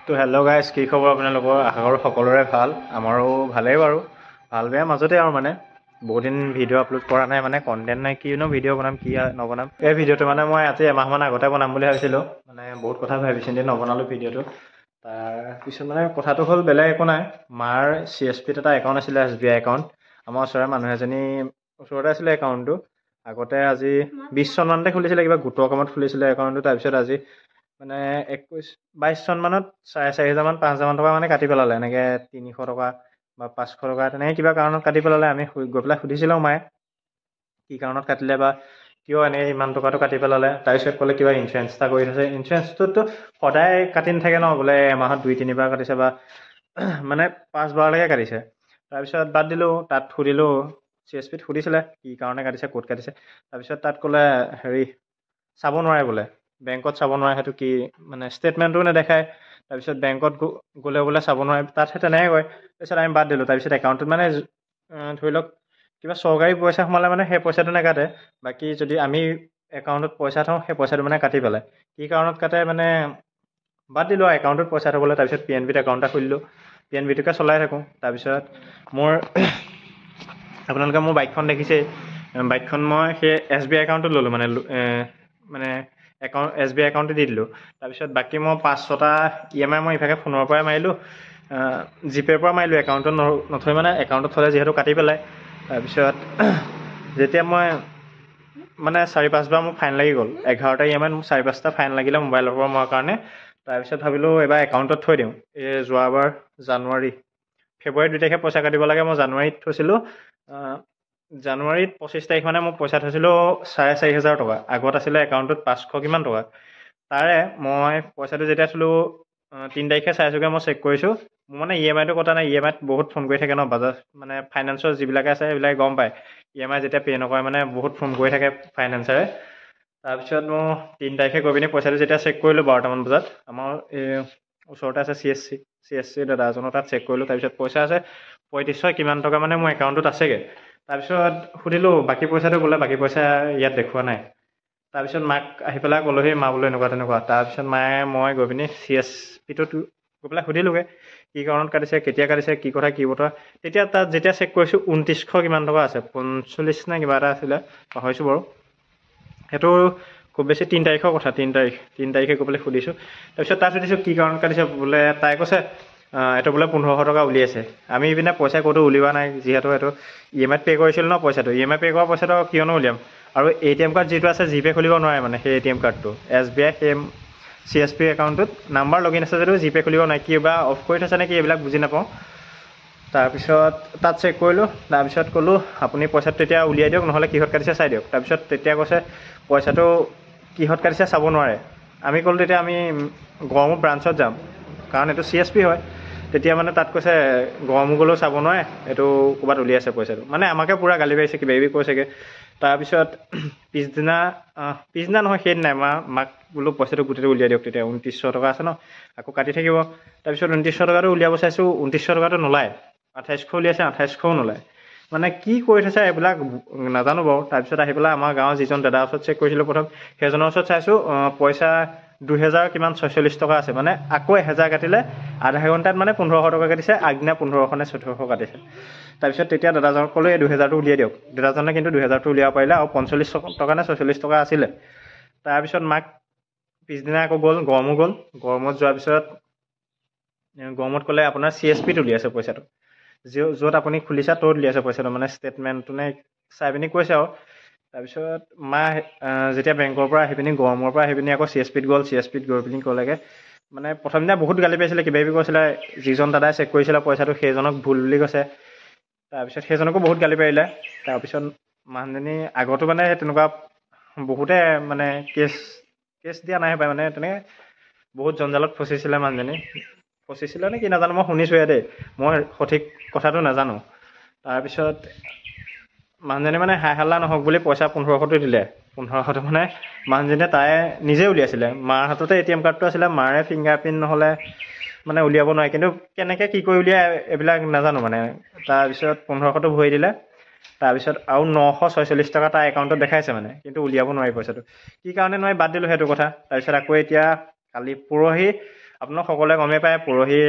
তো hello' guys, কি খবৰ আপোনালোকৰ? আশা কৰোঁ সকলোৰে ভাল। আমাৰো ভালেই বাৰু, ভাল বেয়া মাজতে আৰু মানে বহুত দিন ভিডিঅ' আপলোড কৰা নাই, মানে কণ্টেণ্ট নাই, কিনো ভিডিঅ' বনাম কি নবনাম। এই ভিডিঅ'টো মানে মই আজি এমাহমান আগতে বনাম বুলি ভাবিছিলোঁ, মানে বহুত কথা ভাবি চিন্তি নবনালোঁ ভিডিঅ'টো। তাৰপিছত মানে কথাটো হ'ল বেলেগ একো নাই। মাৰ CSPত এটা একাউণ্ট আছিলে, SBI একাউণ্ট। আমাৰ ওচৰৰে মানুহ এজনী ওচৰতে আছিলে একাউণ্টটো। আগতে আজি 20 চনমানতে খুলিছিলে, কিবা গোটৰ কামত খুলিছিলে একাউণ্টটো। তাৰপিছত আজি মানে 22 চনমানত 4,500 5,000 টকা মানে কাটি পেলালে, এনেকৈ 300 টকা বা 500 টকা তেনেকৈ কিবা কাৰণত কাটি পেলালে। আমি গৈ পেলাই সুধিছিলোঁ মায়ে কি কাৰণত কাটিলে বা কিয় এনেকৈ ইমান টকাটো কাটি পেলালে। তাৰপিছত ক'লে কিবা ইঞ্চুৰেঞ্চ এটা কৰি থৈছে। ইঞ্চুৰেঞ্চটোতো সদায় কাটি নাথাকে ন, বোলে এমাহত 2-3 বাৰ কাটিছে বা মানে 5 বাৰলৈকে কাটিছে। তাৰপিছত বাদ দিলোঁ, তাত সুধিলোঁ, CSPত সুধিছিলে কি কাৰণে কাটিছে, ক'ত কাটিছে। তাৰপিছত তাত ক'লে চাব নোৱাৰে বোলে, বেংকত চাব নোৱাৰে, সেইটো কি মানে ষ্টেটমেণ্টটো নেদেখায়। তাৰপিছত বেংকত গ'লে বোলে চাব নোৱাৰে, তাত সেই তেনেকৈ কয়। তাৰপিছত আমি বাদ দিলোঁ। তাৰপিছত একাউণ্টটোত মানে ধৰি লওক কিবা চৰকাৰী পইচা সোমালে মানে সেই পইচাটো নাকাটে, বাকী যদি আমি একাউণ্টত পইচা থওঁ সেই পইচাটো মানে কাটি পেলায়। কি কাৰণত কাটে মানে বাদ দিলোঁ আৰু, একাউণ্টত পইচা থ'বলৈ। তাৰপিছত PNBত একাউণ্ট এটা খুলিলোঁ, PNBটোকে চলাই থাকোঁ। তাৰপিছত মোৰ আপোনালোকে মোৰ বাইকখন দেখিছেই, বাইকখন মই সেই SBI একাউণ্টত ল'লোঁ, মানে SBI একাউণ্টটো দি দিলোঁ। তাৰপিছত বাকী মই 5-6টা EMI মই ইভাগে ফোনৰ পৰাই মাৰিলোঁ, জিপেৰ পৰা মাৰিলোঁ। একাউণ্টত নথৈ, মানে একাউণ্টত থ'লে যিহেতু কাটি পেলায়। তাৰপিছত যেতিয়া মই মানে 4-5 বাৰ মোৰ ফাইন লাগি গ'ল, 11টা EMIত মোৰ 4-5টা ফাইন লাগিলে মোবাইলৰ পৰা মৰাৰ কাৰণে। তাৰপিছত ভাবিলোঁ এবাৰ একাউণ্টত থৈ দিওঁ। যোৱাবাৰ ফেব্ৰুৱাৰী 2 তাৰিখে পইচা কাটিব লাগে, মই জানুৱাৰীত থৈছিলোঁ। জানুৱাৰীত 25 তাৰিখ মানে মই পইচা থৈছিলোঁ 4,500 টকা। আগত আছিলে একাউণ্টত 500 কিমান টকা। তাৰে মই পইচাটো যেতিয়া থলোঁ 3 তাৰিখে চাইছোঁগৈ, মই চেক কৰিছোঁ মোৰ মানে EMIটো কটা নাই। EMIত বহুত ফোন কৰি থাকে ন, বাজাজ মানে ফাইনেন্সৰ যিবিলাকে আছে সেইবিলাকে গম পায়। EMI যেতিয়া পে' নকৰে মানে বহুত ফোন কৰি থাকে ফাইনেন্সাৰে। তাৰপিছত মই 3 তাৰিখে গৈ পিনি পইচাটো যেতিয়া চেক কৰিলোঁ 12টামান বজাত, আমাৰ ওচৰতে আছে CSC দাদা এজনৰ তাত চেক কৰিলোঁ। তাৰপিছত পইচা আছে 3500 কিমান টকা মানে মোৰ একাউণ্টত আছেগৈ। তাৰপিছত সুধিলোঁ বাকী পইচাটো, বোলে বাকী পইচা ইয়াত দেখুওৱা নাই। তাৰপিছত মাক আহি পেলাই ক'লোহি, মা বোলো এনেকুৱা তেনেকুৱা। তাৰপিছত মায়ে মই গৈ পিনি CSPটোত গৈ পেলাই সুধিলোঁগৈ কি কাৰণত কাটিছে, কেতিয়া কাটিছে, কি কথা কি বতৰা। তেতিয়া তাত যেতিয়া চেক কৰিছোঁ 2900 কিমান টকা আছে, 45 নে কিবা এটা আছিলে, পাহৰিছোঁ বাৰু। সেইটো খুব বেছি 3 তাৰিখৰ কথা, 3 তাৰিখে গৈ পেলাই সুধিছোঁ। তাৰপিছত তাত সুধিছোঁ কি কাৰণত কাটিছে, বোলে তাই কৈছে এইটো বোলে 1500 টকা উলিয়াইছে। আমি ইপিনে পইচা ক'তো উলিওৱা নাই, যিহেতু এইটো EMIত পে' কৰিছিলোঁ ন পইচাটো। EMI পে' কৰা পইচাটো কিয়নো উলিয়াম। আৰু ATM কাৰ্ড যিটো আছে জিপে খুলিব নোৱাৰে, মানে সেই ATM কাৰ্ডটো SBI সেই CSP একাউণ্টটোত নাম্বাৰ লগ ইন আছে যদিও জিপে খুলিব নোৱাৰে, কিবা অফ কৰি থৈছে নেকি এইবিলাক বুজি নাপাওঁ। তাৰপিছত তাত চেক কৰিলোঁ, তাৰপিছত ক'লোঁ আপুনি পইচাটো তেতিয়া উলিয়াই দিয়ক, নহ'লে কিহত কাটিছে চাই দিয়ক। তাৰপিছত তেতিয়া কৈছে পইচাটো কিহত কাটিছে চাব নোৱাৰে। আমি ক'লোঁ তেতিয়া আমি গড়মূৰ ব্ৰাঞ্চত যাম, কাৰণ এইটো CSP হয়। তেতিয়া মানে তাত কৈছে গড়মূৰ গ'লেও চাব নোৱাৰে, এইটো ক'ৰবাত উলিয়াইছে পইচাটো। মানে আমাকে পূৰা গালি পাৰিছে, কিবা কিবি কৈছেগৈ। তাৰপিছত পিছদিনা নহয় সেইদিনাই মাক বোলো পইচাটো গোটেইটো উলিয়াই দিয়ক, তেতিয়া 2900 টকা আছে ন, আকৌ কাটি থাকিব। তাৰপিছত 2900 টকাটো উলিয়াব চাইছোঁ, 2900 টকাটো নোলায়। 2800 উলিয়াইছে, 2800ও নোলায়। মানে কি কৰি থৈছে এইবিলাক নাজানো বাৰু। তাৰপিছত আহি পেলাই আমাৰ গাঁৱৰ যিজন দাদাৰ ওচৰত চেক কৰিছিলোঁ প্ৰথম, সেইজনৰ ওচৰত চাইছোঁ পইচা 2000 কিমান 46 টকা আছে। মানে আকৌ 1000 কাটিলে, আধা ঘণ্টাত মানে 1500 টকা কাটিছে, আগদিনা 1500 নে 1400 কাটিছে। তাৰপিছত তেতিয়া দাদাজনক ক'লোঁ এই 2000টো উলিয়াই দিয়ক। দাদাজনে কিন্তু 2000টো উলিয়াব পাৰিলে, আৰু 45 টকা নে 46 টকা আছিলে। তাৰপিছত মাক পিছদিনা আকৌ গড়মূৰত যোৱাৰ পিছত গড়মূৰত ক'লে আপোনাৰ CSPত উলিয়াইছে পইচাটো, য'ত আপুনি খুলিছে ত'ত উলিয়াইছে পইচাটো, মানে ষ্টেটমেণ্টটো নে চাই পিনি কৈছে আৰু। তাৰপিছত মা যেতিয়া বেংকৰ পৰা আহি পিনি গড়মূৰৰ পৰা আহি পিনি আকৌ CSPত গ'ল। CSPত গৈ পিনি ক'লেগৈ, মানে প্ৰথম দিনা বহুত গালি পাৰিছিলে, কিবা কিবি কৈছিলে। যিজন দাদাই চেক কৰিছিলে পইচাটো সেইজনক ভুল বুলি কৈছে। তাৰপিছত সেইজনকো বহুত গালি পাৰিলে। তাৰপিছত মানুহজনী আগতো মানে তেনেকুৱা বহুতে মানে কেছ দিয়া নাই পায়, মানে তেনেকৈ বহুত জঞ্জালত ফচিছিলে মানুহজনী। ফচিছিলে নে কি নাজানো, মই শুনিছোঁহে দেই, মই সঠিক কথাটো নাজানো। তাৰপিছত মানুহজনী মানে হাই হাল্লা নহওক বুলি পইচা 1500টো দিলে। 1500টো মানে মানুহজনীয়ে তাই নিজে উলিয়াইছিলে, মাৰ হাততে ATM কাৰ্ডটো আছিলে, মাৰে ফিংগাৰ প্ৰিণ্ট নহ'লে মানে উলিয়াব নোৱাৰে। কিন্তু কেনেকৈ কি কৰি উলিয়াই এইবিলাক নাজানো মানে। তাৰপিছত 1500টো ভৰি দিলে। তাৰপিছত আৰু 946 টকা তাৰ একাউণ্টত দেখাইছে মানে, কিন্তু উলিয়াব নোৱাৰি পইচাটো। কি কাৰণে নোৱাৰি বাদ দিলোঁ সেইটো কথা। তাৰপিছত আকৌ এতিয়া পৰহি আপোনালোক সকলোৱে গমেই পায় পৰহি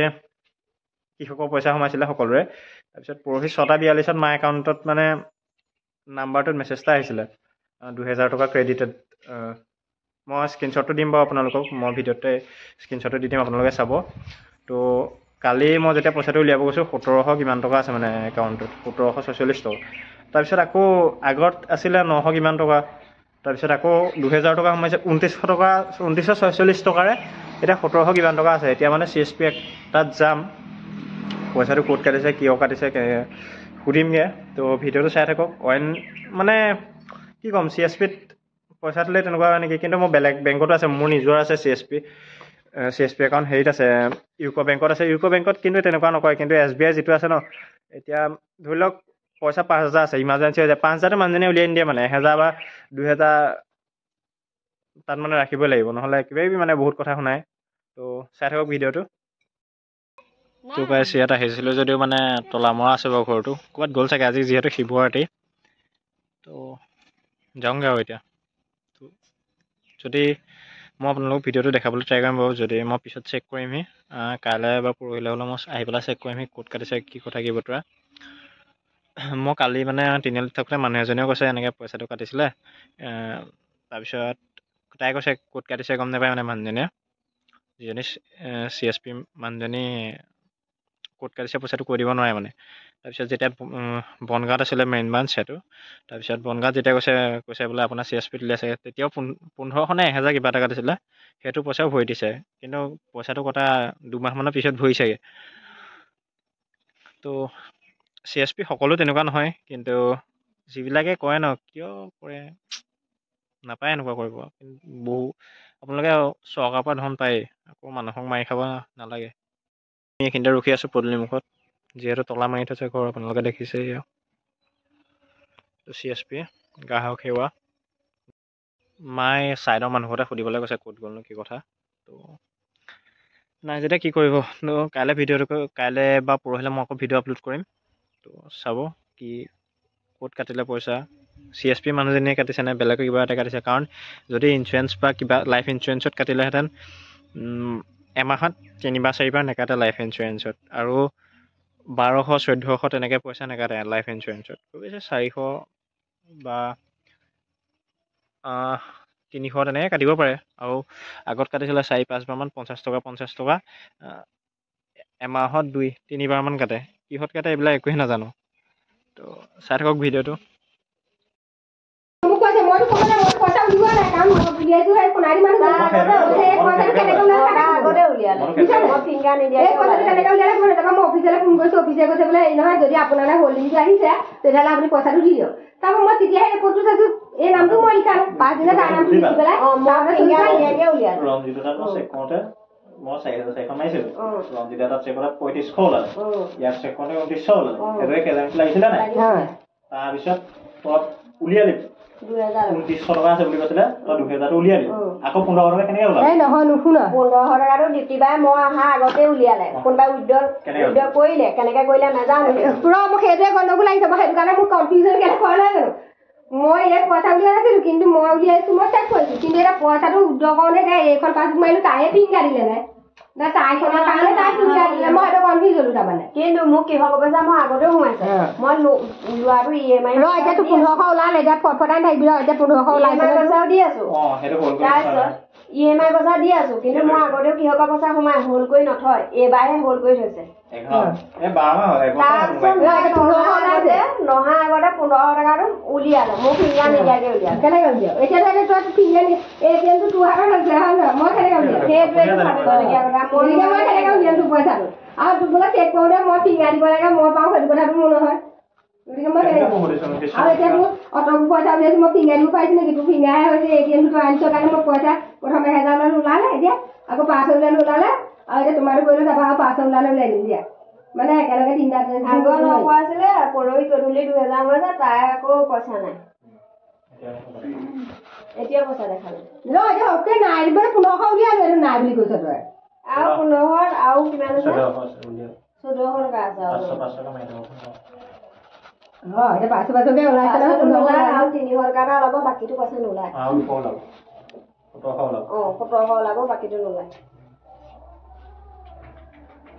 কৃষকৰ পইচা সোমাইছিলে সকলোৰে। তাৰপিছত পৰহি 6:42 মাই একাউণ্টত মানে নাম্বাৰটোত মেছেজ এটা আহিছিলে 2000 টকা ক্ৰেডিটেড। মই স্ক্ৰীনশ্বটটো দিম বাৰু আপোনালোকক, মই ভিডিঅ'তে স্ক্ৰীনশ্বটটো দি দিম, আপোনালোকে চাব। তো কালি মই যেতিয়া পইচাটো উলিয়াব গৈছোঁ 1700 কিমান টকা আছে মানে একাউণ্টটোত, 1746 টকা। তাৰপিছত আকৌ আগত আছিলে 900 কিমান টকা, তাৰপিছত আকৌ 2000 টকা সোমাইছে, 2900 টকা, 2946 টকাৰে এতিয়া 1700 কিমান টকা আছে। এতিয়া মানে CSP তাত যাম, পইচাটো ক'ত কাটিছে, কিয় কাটিছে সুধিমগৈ। তো ভিডিঅ'টো চাই থাকক। মানে কি ক'ম, CSPত পইচা থ'লে তেনেকুৱা হয় নেকি, কিন্তু মোৰ বেলেগ বেংকতো আছে, মোৰ নিজৰ আছে CSP একাউণ্ট হেৰিত আছে, ইউকো বেংকত আছে। ইউকো বেংকত কিন্তু তেনেকুৱা নকয়, কিন্তু SBI যিটো আছে ন, এতিয়া ধৰি লওক পইচা 5000 আছে, ইমাৰ্জেঞ্চি হৈ যায়, 5000টো মানুহজনে উলিয়াই নিদিয়ে মানে, 1000 বা 2000 তাত মানে ৰাখিবই লাগিব, নহ'লে কিবাকিবি মানে বহুত কথা শুনায়। তো চাই থাকক ভিডিঅ'টো। তো গাইছ, ইয়াত আহিছিলোঁ যদিও মানে তলা মৰা আছে বাৰু ঘৰটো, ক'ৰবাত গ'ল চাগে, আজি যিহেতু শিৱৰাত্ৰি। তো যাওঁগৈ আৰু এতিয়া। তো যদি মই আপোনালোকক ভিডিঅ'টো দেখাবলৈ ট্ৰাই কৰিম বাৰু, যদি মই পিছত চেক কৰিমহি, কাইলৈ বা পৰহিলৈ হ'লে মই আহি পেলাই চেক কৰিমহি ক'ত কাটিছে, কি কথা কি বতৰা। মই কালি মানে তিনিআলিত থাকোঁতে মানুহ এজনেও কৈছে এনেকৈ পইচাটো কাটিছিলে। তাৰপিছত তাই কৈছে ক'ত কাটিছে গম নাপায় মানে মানুহজনীয়ে, যিজনী CSP মানুহজনী ক'ত কাটিছে পইচাটো কৈ দিব নোৱাৰে মানে। তাৰপিছত যেতিয়া বনগাঁৱত আছিলে মেইন ব্ৰাঞ্চ সেইটো, তাৰপিছত বনগাঁৱত যেতিয়া কৈছে বোলে আপোনাৰ CSPত উলিয়াইছে, তেতিয়াও 1500 নে 1000 কিবা এটা কাটিছিলে, সেইটো পইচাও ভৰি দিছে। কিন্তু পইচাটো কটা 2 মাহমানৰ পিছত ভৰিছেগৈ। তো CSP সকলো তেনেকুৱা নহয়, কিন্তু যিবিলাকে কৰে ন, কিয় কৰে নাপায় এনেকুৱা কৰিব। আপোনালোকে চৰকাৰৰ পৰা ধন পায়েই, আকৌ মানুহক মাৰি খাব নালাগে। আমি এইখিনিতে ৰখি আছোঁ পদূলিমুখত, যিহেতু তলা মাৰি থৈছে ঘৰ, আপোনালোকে দেখিছে এয়া। CSP গ্ৰাহক সেৱা মায়ে ছাইডৰ মানুহতে সুধিবলৈ কৈছে ক'ত গ'লনো কি কথা। তো নাই যেতিয়া কি কৰিব। কাইলৈ বা পৰহিলৈ মই আকৌ ভিডিঅ' আপলোড কৰিম। তো চাব কি ক'ত কাটিলে পইচা, CSP মানুহজনীয়ে কাটিছে নে বেলেগ কিবা এটা কাটিছে। কাৰণ যদি ইঞ্চুৰেঞ্চ বা কিবা লাইফ ইঞ্চুৰেঞ্চত কাটিলেহেঁতেন এমাহত 3 বা 4 বাৰ নেকাটে লাইফ ইঞ্চুৰেঞ্চত, আৰু 1200 1400 তেনেকৈ পইচা নেকাটে লাইফ ইঞ্চুৰেঞ্চত। খুব বেছি 400 বা 300 তেনেকৈ কাটিব পাৰে। আৰু আগত কাটিছিলে 4-5 বাৰমান 50 টকা 50 টকা, এমাহত 2-3 বাৰমান কাটে। কিহত কাটে এইবিলাক একোৱেই নাজানো। তো চাই থাকক ভিডিঅ'টো। যদি আপোনাৰ হল্ডিংটো আহিছে তেতিয়াহ'লে আপুনি পইচাটো দি দিয়ক। তাৰপৰা মই তেতিয়াহে ৰিপৰ্টটো চাইছোঁ, এই নামটো মই লিখা নাই, 5 দিনত তাৰ নামটো লিখি পেলাই মই 4000 মাৰিছিলোঁ, ৰঞ্জিত তাত চেক কৰাত 3500 ওলালে, ইয়াত চেক কৰোঁতে 2900 ওলালে। সেইটোৱে কেলেংটো লাগিছিলে নাই? তাৰপিছত তই উলিয়ালি 2900 টকা আছে বুলি কৈছিলে, তই 2000টো উলিয়ালি, আকৌ 1500 টকা কেনেকৈ ওলালে? নহয় নুশুনা, 1500 টকাটো ডিউটিবাই মই অহা আগতে উলিয়ালে, কোনোবাই উইড্ৰল কৰিলে, কেনেকৈ কৰিলে নাজানো। মোক সেইটোৱে গণ্ডগোল লাগিছে, মই সেইটো কাৰণে মোৰ কনফিউজন কেনেকৈ কৰা নাই জানো। মই ইয়াত পইচা উলিয়াই নাছিলোঁ, কিন্তু মই উলিয়াইছোঁ, মই চেক কৰিছোঁ, কিন্তু এতিয়া পইচাটো উইড্ৰ কৰোঁতে এইখন পাছবুক মাৰিলোঁ, তাইহে পিন কাটিলে নাই, তাইখনৰ কাৰণে তাই পিন কাটিলে, মই সেইটো কনফিউজ হ'লোঁ তাৰমানে। কিন্তু মোক কৃষকৰ পইচা মই আগতেও সোমাইছে, মই লোৱাটো EMI এতিয়াতো 1500 ওলালে, এতিয়া ফটফটাই থাকিবি ৰ, এতিয়া 1500 ওলাইছে পইচাও দি আছোঁ, তাৰপিছত EMI পইচা দি আছোঁ, কিন্তু মই আগতেও কৃষকৰ পইচা সোমাই হোল্ড কৰি নথয়, এইবাৰহে হোল্ড কৰি থৈছে। নহা আগতে 1500 টকাটো উলিয়ালে, মোৰ ফিংগাৰ নিদিয়াকৈ উলিয়ালে। কেনেকৈ উলিয়াও? এতিয়াতো তই ফিংগাৰ ATMটো তোৰ হাতত আছে, হয় নহয়? মই কেনেকৈ উলিয়াম? সেইটোৱেতো ভাবিবলগীয়া কথা, মই কেনেকৈ উলিয়াম তোৰ পইচাটো? আৰু তোক বোলে চেক কৰোঁতে মই ফিংগাৰ দিব লাগে, মই পাওঁ, সেইটো কথাটো মোৰ নহয়। গতিকে মই কেনেকৈ আৰু এতিয়া তোৰ অট'বোৰ পইচা উলিয়াইছোঁ, মই ফিংগাৰ দিব পাৰিছোঁ নেকি? তোৰ ফিংগাৰহে হৈছে, ATMটো তই আনিছ কাৰণে মই পইচা প্ৰথম 1000 ওলালে, এতিয়া আকৌ 500 ওলালে, আৰু এতিয়া তোমাৰো কৰিলোঁ, তাৰপৰা আৰু 500 উলিয়াই দিম দিয়া। মানে একেলগে 3টা আগৰ নপোৱা আছিলে, পৰহি গধূলি 2000 সোমাইছে, তাই আকৌ পইচা নাই, এতিয়া পইচা দেখালে এতিয়া অকে নাই মানে 1500 উলিয়ালো, এইটো নাই বুলি কৈছ তই। আৰু 1500 আৰু কিমান আছে? 1400 টকা আছে আৰু এতিয়া 500 ওলাইছে নহয়, 1500 আৰু 300 টকা এটা ওলাব, বাকীটো পইচা নোলায়। 1700 ওলাব, বাকীটো নোলায়।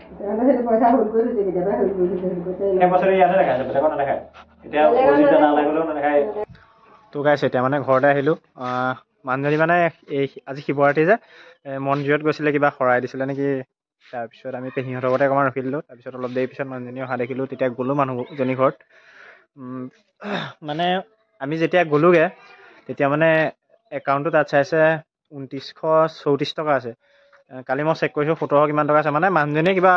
সেইটো পইচা hold কৰি থৈছে, কেতিয়াবা hold কৰি থৈছে, সেইটো পইচা এই বছৰ ইয়াতে দেখাইছে, বেলেগত নেদেখায়। এতিয়া অৰিজিত দাদা গ'লেও নেদেখায়। তো গাইছ এতিয়া মানে ঘৰতে আহিলোঁ। মানুহজনী মানে আজি শিৱৰাত্ৰি যে মন্দিৰত গৈছিলে, কিবা শৰাই দিছিলে নেকি। তাৰপিছত আমি পেহীহঁতৰ ঘৰতে অকণমান ৰখি দিলোঁ। তাৰপিছত অলপ দেৰি পিছত মানুহজনী অহা দেখিলোঁ, তেতিয়া গ'লোঁ মানুহজনীৰ ঘৰত। মানে আমি যেতিয়া গ'লোঁগৈ তেতিয়া মানে একাউণ্টটো তাত চাইছে 2934 টকা আছে। কালি মই চেক কৰিছোঁ 1700 কিমান টকা আছে। মানে মানুহজনীয়ে কিবা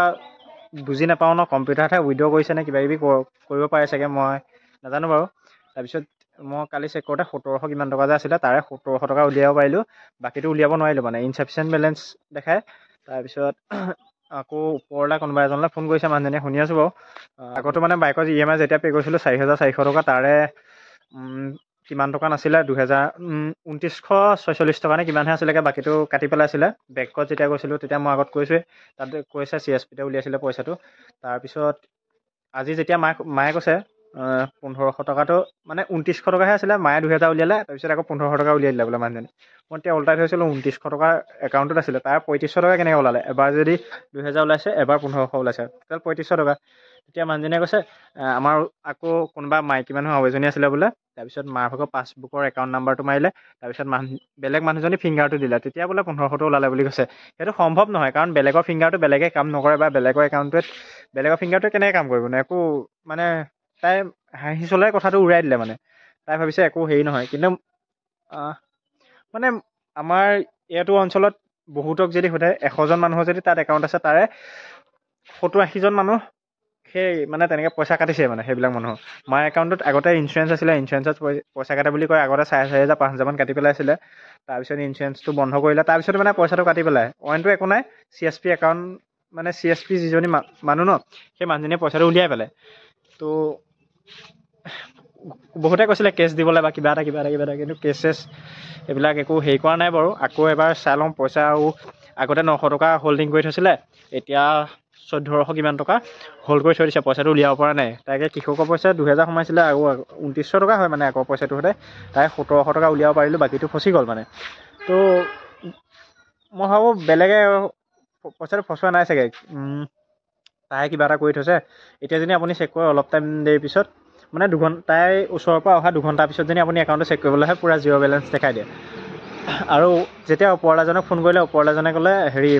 বুজি নাপাওঁ ন, কম্পিউটাৰতহে উইড্ৰ' কৰিছে নে কিবা কিবি কৰিব পাৰে চাগে, মই নাজানো বাৰু। তাৰপিছত মই কালি চেক কৰোঁতে 1700 কিমান টকা যে আছিলে, তাৰে 1700 টকা উলিয়াব পাৰিলোঁ, বাকীটো উলিয়াব নোৱাৰিলোঁ। মানে ইনচাফিচিয়েণ্ট বেলেঞ্চ দেখায়। তাৰপিছত আকৌ ওপৰলৈ কোনোবা এজনলৈ ফোন কৰিছে মানুহজনীয়ে, শুনি আছোঁ বাৰু। আগতো মানে বাইকৰ EMI যেতিয়া পে' কৰিছিলোঁ 4400 টকা, তাৰে কিমান টকা নাছিলে, 2946 টকা নে কিমানহে আছিলেগৈ, বাকীটো কাটি পেলাইছিলে। বেংকত যেতিয়া গৈছিলোঁ তেতিয়া মই আগত কৈছোঁৱে, তাতে কৈছে CSPতে উলিয়াইছিলে পইচাটো। তাৰপিছত আজি যেতিয়া মায়ে কৈছে 1500 টকাটো মানে 2900 টকাহে আছিলে, মায়ে 2000 উলিয়ালে, তাৰপিছত আকৌ 1500 টকা উলিয়াই দিলে বোলে মানুহজনী। মই এতিয়া উল্টাই থৈছিলোঁ 2900 টকাৰ একাউণ্টত আছিলে, তাৰ 3500 টকা কেনেকৈ ওলালে? এবাৰ যদি 2000 ওলাইছে, এবাৰ 1500 ওলাইছে, টোটেল 3500 টকা। তেতিয়া মানুহজনীয়ে কৈছে আমাৰ আকৌ কোনোবা মাইকী মানুহ আৰু এজনী আছিলে বোলে। তাৰপিছত মাৰ ভাগৰ পাছবুকৰ একাউণ্ট নাম্বাৰটো মাৰিলে, তাৰপিছত বেলেগ মানুহজনী ফিংগাৰটো দিলে, তেতিয়া বোলে 1500 ওলালে বুলি কৈছে। সেইটো সম্ভৱ নহয়, কাৰণ বেলেগৰ ফিংগাৰটো বেলেগে কাম নকৰে, বা বেলেগৰ একাউণ্টটোৱে বেলেগৰ ফিংগাৰটোৱে কেনেকৈ কাম কৰিব নো? একো মানে তাই হাঁহি চলাই কথাটো উৰাই দিলে। মানে তাই ভাবিছে একো হেৰি নহয়। কিন্তু মানে আমাৰ এইটো অঞ্চলত বহুতক যদি সোধে, 100জন মানুহৰ যদি তাত একাউণ্ট আছে, তাৰে 70-80জন মানুহ সেই মানে তেনেকৈ পইচা কাটিছে। মানে সেইবিলাক মানুহৰ মাৰ একাউণ্টত আগতে ইঞ্চুৰেঞ্চ আছিলে, ইঞ্চুৰেঞ্চত পইচা কাটে বুলি কয়, আগতে 4500 5000 কাটি পেলাইছিলে। তাৰপিছত ইঞ্চুৰেঞ্চটো বন্ধ কৰিলে, তাৰপিছত মানে পইচাটো কাটি পেলাই, অইনটো একো নাই। CSP একাউণ্ট মানে CSP যিজনী মানুহ ন, সেই মানুহজনীয়ে পইচাটো উলিয়াই পেলাই। তো বহুতে কৈছিলে কেছ দিবলৈ বা কিবা এটা, কিন্তু কেছ এইবিলাক একো হেৰি কৰা নাই বাৰু। আকৌ এবাৰ চাই লওঁ পইচা। আৰু আগতে 900 টকা হোল্ডিং কৰি থৈছিলে, এতিয়া 1400 কিমান টকা হোল্ড কৰি থৈ দিছে, পইচাটো উলিয়াব পৰা নাই। তাকে কৃষকৰ পইচা 2000 সোমাইছিলে, আৰু 2900 টকা হয় মানে আকৌ পইচাটো সদায়, তাই 1700 টকা উলিয়াব পাৰিলোঁ, বাকীটো ফচি গ'ল মানে। তো মই ভাবোঁ বেলেগে পইচাটো ফচোৱা নাই চাগে, তাই কিবা এটা কৰি থৈছে। এতিয়া যদি আপুনি চেক কৰে অলপ টাইম দেৰি পিছত, মানে তাই ওচৰৰ পৰা অহা 2 ঘণ্টাৰ পিছত যদি আপুনি একাউণ্টটো চেক কৰিবলৈ হয়, পূৰা জিৰ' বেলেঞ্চ দেখাই দিয়ে। আৰু যেতিয়া ওপৰৱালাজনক ফোন কৰিলে, ওপৰৱালাজনে ক'লে হেৰি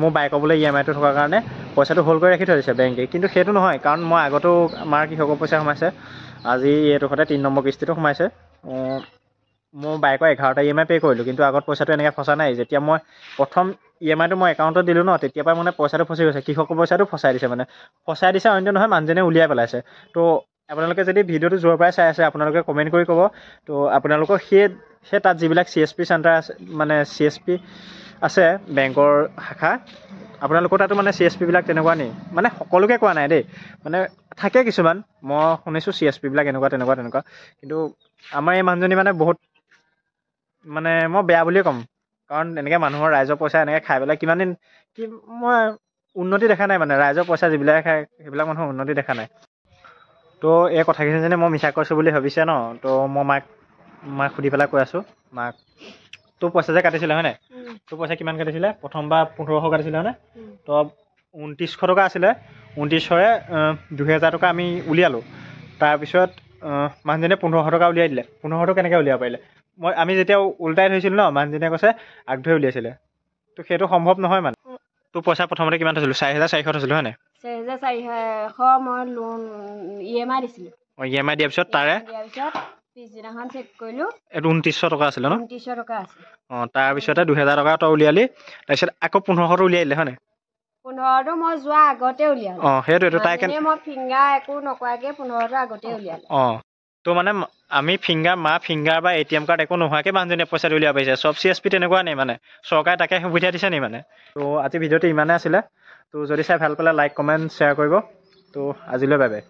মোৰ বাইকৰ বোলে EMIটো থকাৰ কাৰণে পইচাটো হোল্ড কৰি ৰাখি থৈ দিছে বেংকে। কিন্তু সেইটো নহয়, কাৰণ মই আগতো মাৰ কৃষকৰ পইচা সোমাইছে, আজি এইটো সদায় 3 নম্বৰ কিস্তিটো সোমাইছে। মোৰ বাইকৰ 11টা EMI পে' কৰিলোঁ, কিন্তু আগত পইচাটো এনেকৈ ফচা নাই। যেতিয়া মই প্ৰথম EMIটো মই একাউণ্টত দিলোঁ ন, তেতিয়াৰ পৰা মানে পইচাটো ফচি গৈছে, কৃষকৰ পইচাটো ফচাই দিছে। মানে ফচাই দিছে অন্য নহয়, মানুহজনে উলিয়াই পেলাইছে। তো আপোনালোকে যদি ভিডিঅ'টো য'ৰ পৰাই চাই আছে, আপোনালোকে কমেণ্ট কৰি ক'ব। তো আপোনালোকৰ সেই তাত যিবিলাক CSP চেণ্টাৰ আছে, মানে CSP আছে বেংকৰ শাখা, আপোনালোকৰ তাতো মানে CSPবিলাক তেনেকুৱা নেকি? মানে সকলোকে কোৱা নাই দেই, মানে থাকে কিছুমান, মই শুনিছোঁ CSPবিলাক এনেকুৱা তেনেকুৱা। কিন্তু আমাৰ এই মানুহজনী মানে বহুত মানে মই বেয়া বুলিয়ে ক'ম, কাৰণ এনেকৈ মানুহৰ ৰাইজৰ পইচা এনেকৈ খাই পেলাই কিমান দিন মই উন্নতি দেখা নাই। মানে ৰাইজৰ পইচা যিবিলাকে খায়, সেইবিলাক মানুহৰ উন্নতি দেখা নাই। তো এই কথাখিনি যেনে মই মিছা কৈছোঁ বুলি ভাবিছে ন, তো মই মাক সুধি পেলাই কৈ আছোঁ। মাক তোৰ পইচা যে কাটিছিলে হয় নাই? তোৰ পইচা কিমান কাটিছিলে? প্ৰথমবাৰ 1500 কাটিছিলে হয়নে? তো 2900 টকা আছিলে, 2900ৰে 2000 টকা আমি উলিয়ালোঁ। তাৰপিছত মানুহজনীয়ে 1500 টকা উলিয়াই দিলে। 1500টো কেনেকৈ উলিয়াব পাৰিলে? আমি যেতিয়া উল্টাই থৈছিলোঁ ন, মানুহজনীয়ে কৈছে আগধৰি উলিয়াইছিলে। তো সেইটো সম্ভৱ নহয়। মানে তোৰ পইচা প্ৰথমতে কিমান থৈছিলোঁ? 4400 থৈছিলোঁ হয় নাই? 4400 মই লোন EMI দিছিলোঁ। EMI দিয়াৰ পিছত তাৰে পিছদিনাখন চেক কৰিলোঁ, এইটো 2900 টকা আছিলে ন? 2900 টকা আছে। তাৰপিছতে 2000 টকা তই উলিয়ালি, তাৰপিছত আকৌ 1500টো উলিয়াই দিলে হয় নাই? 1500টো মই যোৱা আগতে উলিয়ালোঁ। সেইটোৱেতো তাই মই ফিংগাৰ একো নকৰাকৈ 1500টো আগতে উলিয়ালোঁ। তো মানে আমি মা ফিংগাৰ বা ATM কাৰ্ড একো নোহোৱাকৈ মানুহজনীয়ে পইচাটো উলিয়াব পাৰিছে। চব CSP তেনেকুৱা নেই? মানে চৰকাৰে তাকে সুবিধা দিছে নি? মানে তো আজি ভিডিঅ'টো ইমানেই আছিলে। তো যদি চাই ভাল পালে লাইক কমেণ্ট শ্বেয়াৰ কৰিব। তো আজিলৈ বাই বাই।